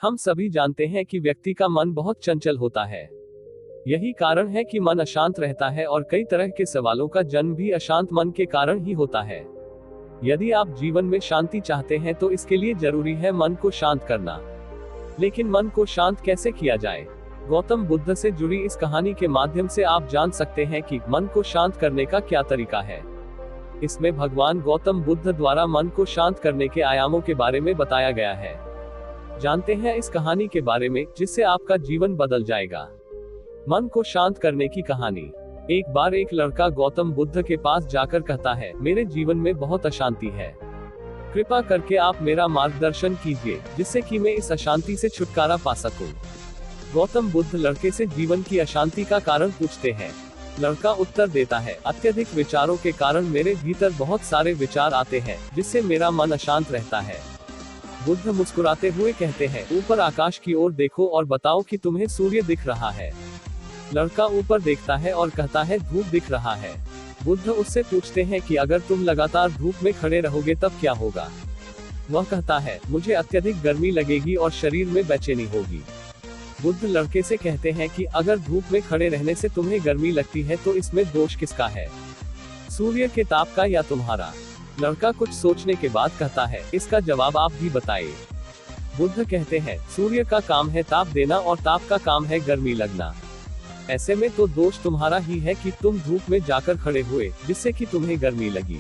हम सभी जानते हैं कि व्यक्ति का मन बहुत चंचल होता है। यही कारण है कि मन अशांत रहता है और कई तरह के सवालों का जन्म भी अशांत मन के कारण ही होता है। यदि आप जीवन में शांति चाहते हैं तो इसके लिए जरूरी है मन को शांत करना। लेकिन मन को शांत कैसे किया जाए? गौतम बुद्ध से जुड़ी इस कहानी के माध्यम से आप जान सकते हैं कि मन को शांत करने का क्या तरीका है। इसमें भगवान गौतम बुद्ध द्वारा मन को शांत करने के आयामों के बारे में बताया गया है। जानते हैं इस कहानी के बारे में जिससे आपका जीवन बदल जाएगा। मन को शांत करने की कहानी। एक बार एक लड़का गौतम बुद्ध के पास जाकर कहता है, मेरे जीवन में बहुत अशांति है, कृपा करके आप मेरा मार्गदर्शन कीजिए जिससे कि मैं इस अशांति से छुटकारा पा सकूं। गौतम बुद्ध लड़के से जीवन की अशांति का कारण पूछते हैं। लड़का उत्तर देता है, अत्यधिक विचारों के कारण मेरे भीतर बहुत सारे विचार आते हैं जिससे मेरा मन अशांत रहता है। बुद्ध मुस्कुराते हुए कहते हैं, ऊपर आकाश की ओर देखो और बताओ कि तुम्हें सूर्य दिख रहा है। लड़का ऊपर देखता है और कहता है, धूप दिख रहा है। बुद्ध उससे पूछते हैं कि अगर तुम लगातार धूप में खड़े रहोगे तब क्या होगा? वह कहता है, मुझे अत्यधिक गर्मी लगेगी और शरीर में बेचैनी होगी। बुद्ध लड़के से कहते हैं कि अगर धूप में खड़े रहने से तुम्हें गर्मी लगती है तो इसमें दोष किसका है, सूर्य के ताप का या तुम्हारा? लड़का कुछ सोचने के बाद कहता है, इसका जवाब आप भी बताइए। बुद्ध कहते हैं, सूर्य का काम है ताप देना और ताप का काम है गर्मी लगना। ऐसे में तो दोष तुम्हारा ही है कि तुम धूप में जाकर खड़े हुए जिससे कि तुम्हें गर्मी लगी।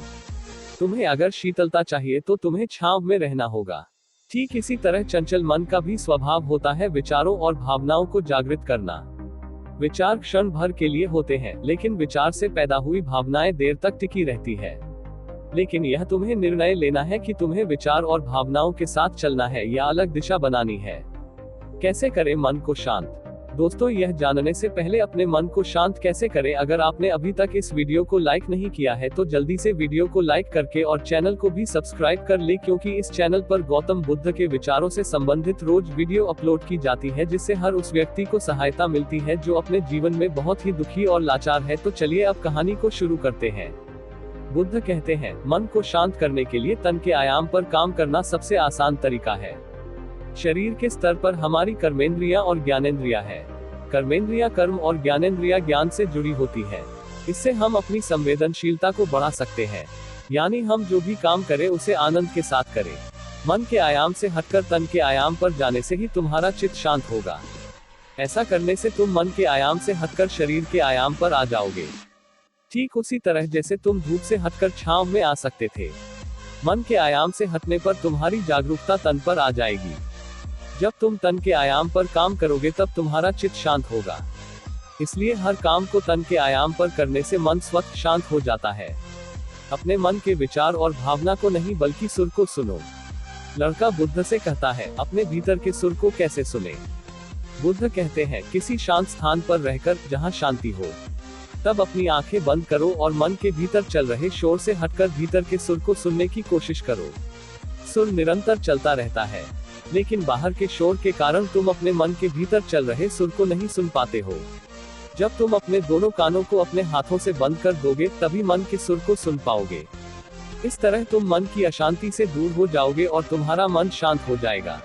तुम्हें अगर शीतलता चाहिए तो तुम्हें छांव में रहना होगा। ठीक इसी तरह चंचल मन का भी स्वभाव होता है विचारों और भावनाओं को जागृत करना। विचार क्षण भर के लिए होते हैं, लेकिन विचार से पैदा हुई भावनाएं देर तक टिकी रहती है। लेकिन यह तुम्हें निर्णय लेना है कि तुम्हें विचार और भावनाओं के साथ चलना है या अलग दिशा बनानी है। कैसे करें मन को शांत? दोस्तों, यह जानने से पहले अपने मन को शांत कैसे करें, अगर आपने अभी तक इस वीडियो को लाइक नहीं किया है तो जल्दी से वीडियो को लाइक करके और चैनल को भी सब्सक्राइब कर ले, क्योंकि इस चैनल पर गौतम बुद्ध के विचारों से संबंधित रोज वीडियो अपलोड की जाती है जिससे हर उस व्यक्ति को सहायता मिलती है जो अपने जीवन में बहुत ही दुखी और लाचार है। तो चलिए अब कहानी को शुरू करते हैं। बुद्ध कहते हैं, मन को शांत करने के लिए तन के आयाम पर काम करना सबसे आसान तरीका है। शरीर के स्तर पर हमारी कर्मेंद्रियां और ज्ञानेंद्रियां है। कर्मेंद्रियां कर्म और ज्ञानेंद्रियां ज्ञान से जुड़ी होती है। इससे हम अपनी संवेदनशीलता को बढ़ा सकते हैं, यानी हम जो भी काम करें उसे आनंद के साथ करें। मन के आयाम से हटकर तन के आयाम पर जाने से ही तुम्हारा चित्त शांत होगा। ऐसा करने से तुम मन के आयाम से हटकर शरीर के आयाम पर आ जाओगे। ठीक उसी तरह जैसे तुम धूप से हटकर छांव में आ सकते थे। मन के आयाम से हटने पर तुम्हारी जागरूकता तन पर आ जाएगी। जब तुम तन के आयाम पर काम करोगे तब तुम्हारा चित्त शांत होगा। इसलिए हर काम को तन के आयाम पर करने से मन स्वतः शांत हो जाता है। अपने मन के विचार और भावना को नहीं बल्कि सुर को सुनो। लड़का बुद्ध से कहता है, अपने भीतर के सुर को कैसे सुने? बुद्ध कहते हैं, किसी शांत स्थान पर रहकर जहां शांति हो, तब अपनी आंखें बंद करो और मन के भीतर चल रहे शोर से हटकर भीतर के सुर को सुनने की कोशिश करो। सुर निरंतर चलता रहता है, लेकिन बाहर के शोर के कारण तुम अपने मन के भीतर चल रहे सुर को नहीं सुन पाते हो। जब तुम अपने दोनों कानों को अपने हाथों से बंद कर दोगे तभी मन के सुर को सुन पाओगे। इस तरह तुम मन की अशांति से दूर हो जाओगे और तुम्हारा मन शांत हो जाएगा।